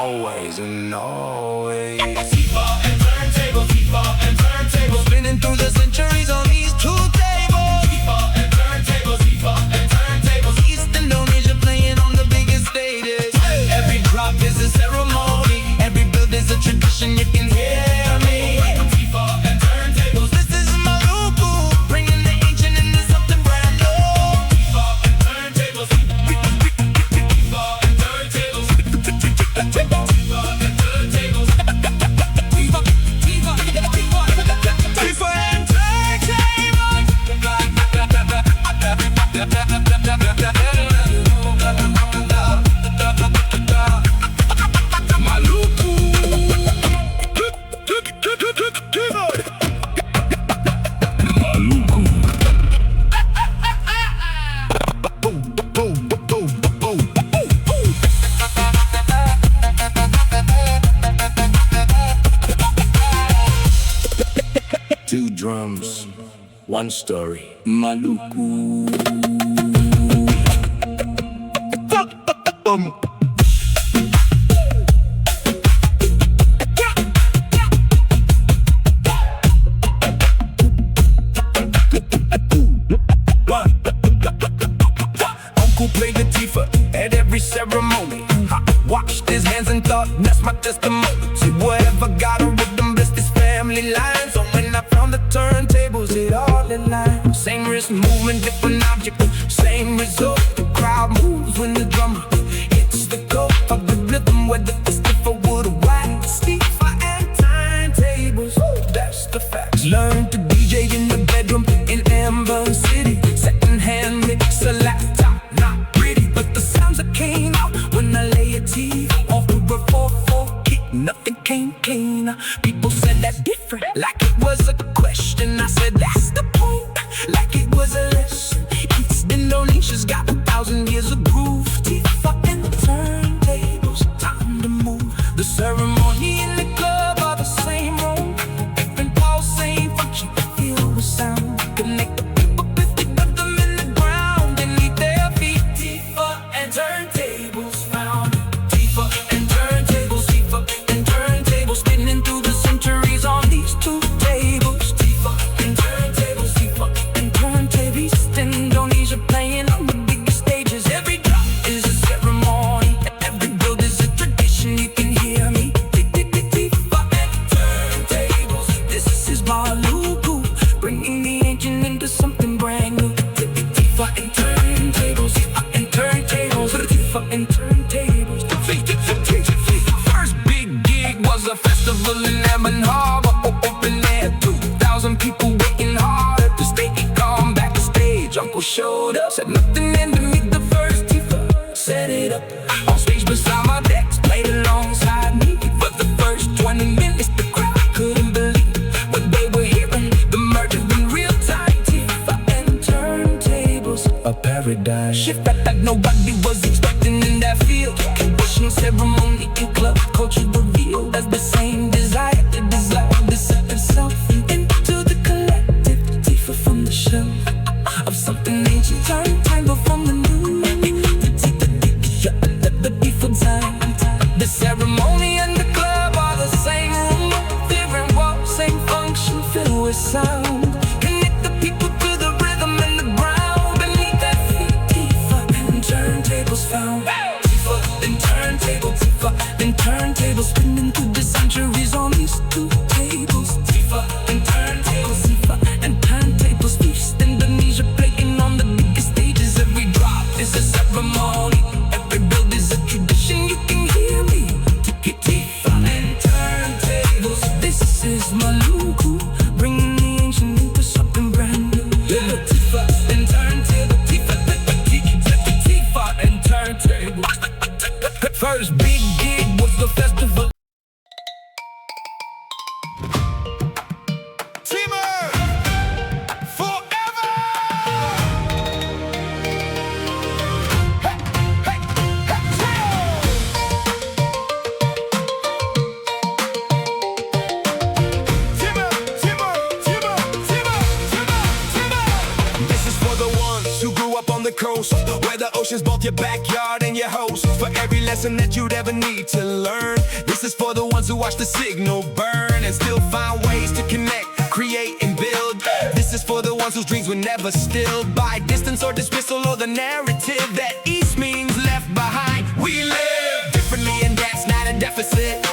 Always and always Tifa and turntable, Tifa and turntable, spinning through the centuries on these two tables. Tifa and turntable, Tifa and turntables, East Indonesia playing on the biggest stages. Every drop is a ceremony, every build is a tradition, you can hear me. Tifa and turntables, this is Maluku, bringing the ancient into something brand new. Tifa and turntables, Tifa and turntables, Tifa and turntables, Tifa, Tifa, Tifa and two drums, one story, Maluku. Uncle played the Tifa at every ceremony. I watched his hands and thought, that's my testimony. See, whatever got a rhythm, blessed his family line. So when I found the turntables, it all in line. Same wrist movement, different object, same result. The crowd moves when the drummer hits the go of the rhythm, whether it's Tifa wood or white. Tifa and turntables, that's the facts. Learn to DJ in the bedroom in Ambon City. Second-hand mixer, laptop, not pretty, but the sounds that came out when I lay a TV off the 4/4 kit, nothing came clean. People said that's different, like it was a question. I said that's the point, like it was a lesson. East Indonesia's got 1,000 years of groove. Tifa and turntables, time to move. The ceremony in the club are the same room, different pulse, same function, feel the sound. Connect the people with the rhythm in the ground beneath their feet. Tifa and turntables found. Tifa and turntables, Tifa and turntables, spinning through the centuries on these two tables. Tifa and turntables, Tifa and turntables, East Indonesia playing on the biggest stages. Every drop is a ceremony, every build is a tradition, you can hear me. Tifa and turntables, this is Maluku, bringing the ancient into something brand new. Tifa and turntables, Tifa and turntables, Tifa and turntables. First big gig was a festival in Ambon Harbor, open air, 2,000 people waiting hard to stay. Come backstage, Uncle showed up, said nothing in to meet the first Tifa. Set it up on stage beside my decks, played alongside me. For the first 20 minutes, the crowd couldn't believe what they were hearing. The merger in real time. Tifa and turntables, a paradise. Shift that nobody was expecting in that field. Condition ceremony in club culture revealed as the same desire to set itself into the collective. Tifa from the shelf of something ancient, turntable from the new. The Tifa time. The ceremony and the club are the same room, different walls, same function, filled with sound. Connect the people to the rhythm and the ground beneath their feet. Tifa and turntables found. Tifa and turntables, Tifa and turntables, spinning through the centuries the coast, where the ocean's both your backyard and your host. For every lesson that you'd ever need to learn, this is for the ones who watch the signal burn and still find ways to connect, create and build. This is for the ones whose dreams were never stilled by distance or dismissal or the narrative that East means left behind. We live differently and that's not a deficit.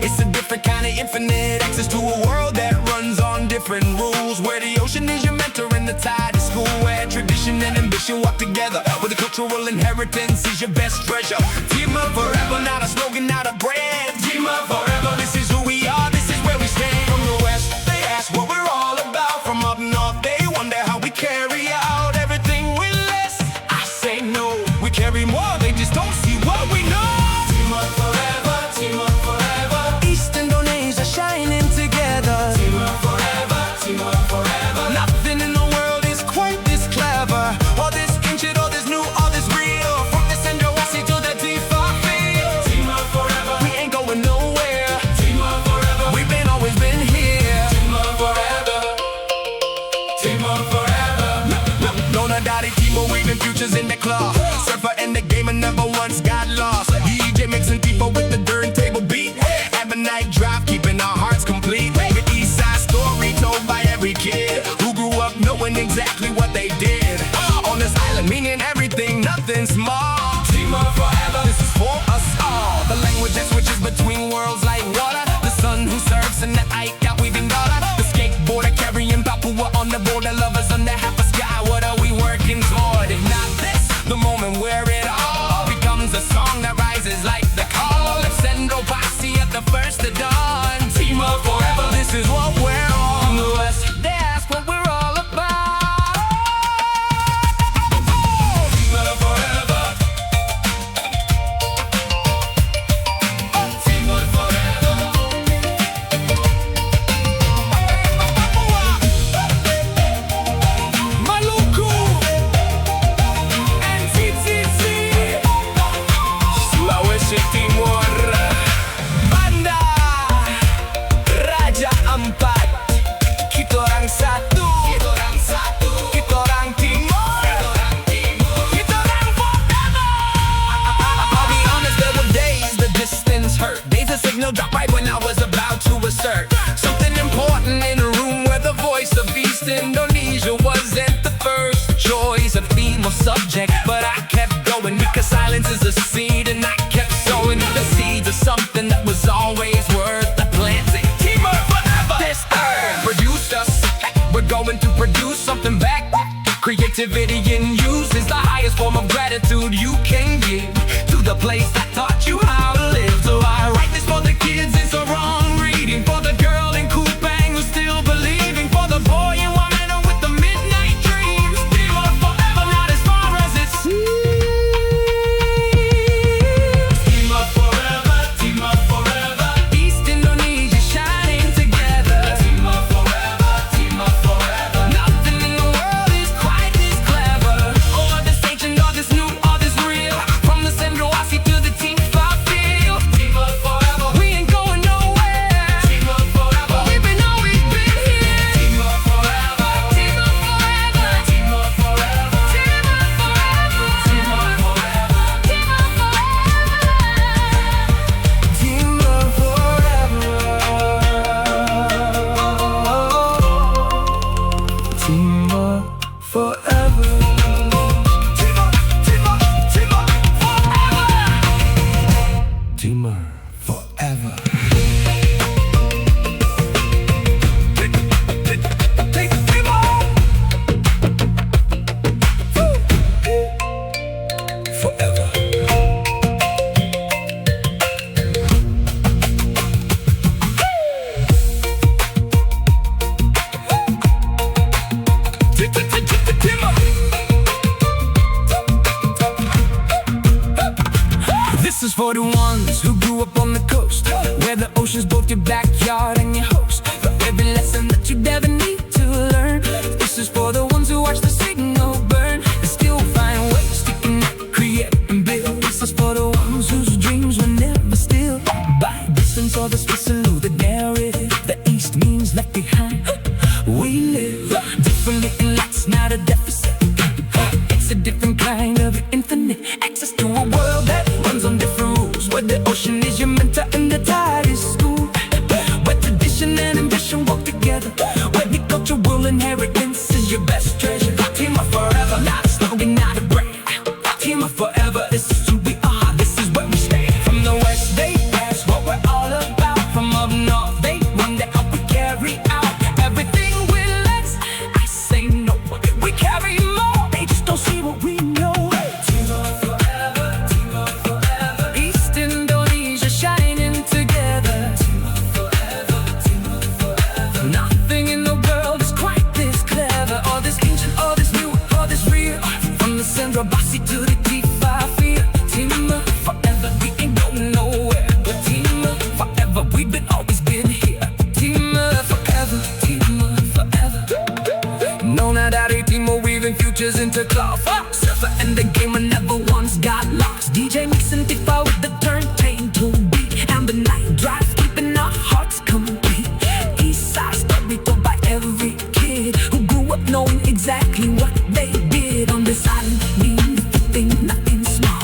It's a different kind of infinite access to a world that runs on different rules, where the ocean is your mentor and the tide is school, where tradition and ambition walk together, where the cultural inheritance is your best treasure. Timur Forever, not a slogan, not a brand. Timur Forever, this is who we are, this is where we stand. From the west, they ask what we're all about. From up north, they wonder how we carry out everything with less. I say no, we carry more, they just don't see what we know. Timur Forever, Timur Forever, East Indonesia shining together. Timur Forever, Timur Forever, nothing in the world is quite this clever, or this ancient, or this new, or this real. From the Cendrawasih to the Tifa field. Timur Forever, we ain't going nowhere. Timur Forever, we've been always been here. Timur Forever, Timur Forever. Nona, Dari, Timur, weaving futures in the claw. Surfer and the gamer never once got lost. DJ mixing people with the turntable beat. Ambon night drive, keeping our hearts complete. The east side story told by every kid who grew up knowing exactly what they did. On this island, meaning everything, nothing small. Timur Forever, this is for us all. The language that switches between worlds like water. The sun who surfs and the Ikat weaving dollar. The skateboarder carrying Papua on the border. Lovers under half a sky, what are we working toward? If not this, the moment where it all becomes a song that rises like the call of Cendrawasih at the first of dawn. Timur Forever, this is what we're on. The west, they ask what we're all about. Timur Forever, Timur Forever, Maluku and TTC, Sulawesi Timur, Banda, Raja Ampat, kita orang satu, kita orang Timur, kita orang forever. I'll be honest, there were days the distance hurt, days the signal dropped right when I was about to assert something important in a room where the voice of East Indonesia wasn't the first choice, a theme or subject, but I kept going because silence is a seed, and I kept sowing the seeds of something that was always worth the planting. Timur Forever, this earth produced us, we're going to produce something back. Creativity in use is the highest form of gratitude you can give to the place that taught you how to live. So I write this for the kids, it's a wrong reading, for the girl in Kupang who's still believing, for the boy in Wamena with the midnight dreams. Timur Forever, not as far as it seems. Timur Forever, Timur Forever, East Indonesia shining together. Timur Forever, Timur Forever, nothing in the world is quite this clever, or this ancient, or this new, or this real. From the Cendrawasih to the Tifa field. Timur Forever, we ain't going nowhere. Timur Forever, we've been always been here. Timur Forever, Timur Forever, Timur Forever, Timur Forever, Timur Forever, Timur Forever, Timur Forever, Timur Forever. Forever. This is for the ones who grew up on the coast, where the ocean's both your backyard and your host. For every lesson that you'd ever need to learn. This is for the ones who watch the signal burn and still find ways to connect, create and build. This is for the ones whose dreams were never still by distance or the space of the narrative. The East means left behind. We live differently and that's not a deficit. It's a Cendrawasih to the Tifa Timur Forever, we ain't going nowhere. But Timur Forever, we've always been here. Timur Forever, Timur Forever. Nona, Dari, Timur, weaving futures into cloth. Surfer and the gamer never once got lost. DJ mixing Tifa with the turntable beat, and the night drives keeping our hearts complete. East side story told by every kid who grew up knowing exactly what they did on this island. Mean thing, nothing small.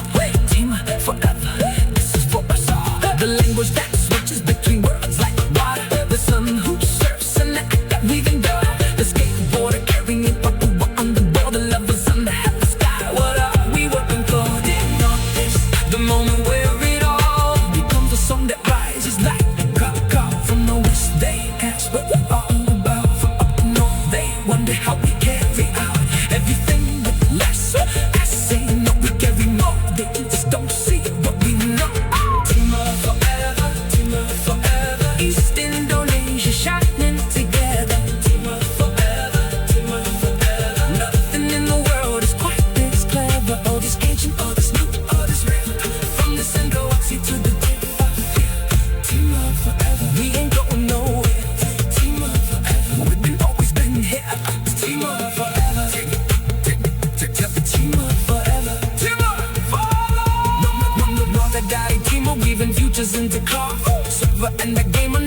Timur Forever, this is for us all. The language that switches between worlds like water. The sun who surfs and the act that weaving dirt. The skateboarder carrying it, but we were on the border. Lovers under half the sky. What are we working for? Didn't notice the moment where it all becomes a song that rises like a call from the west. They ask what we're all about. From up north, they wonder how we carry out everything with less. I say no, we carry more. They just don't see what we know. Timur Forever, Timur Forever. East Indonesia shining together. Timur Forever, Timur Forever. Nothing in the world is quite this clever. All this ancient, all this new, all this real. From the Cendrawasih to the Tifa. Timur Forever, we ain't going nowhere. Timur Forever, we've always been here. Timur Forever, Timur Forever, Timur Forever. Nona, Dari, Timur, weaving futures into cloth. Surfer and the gamer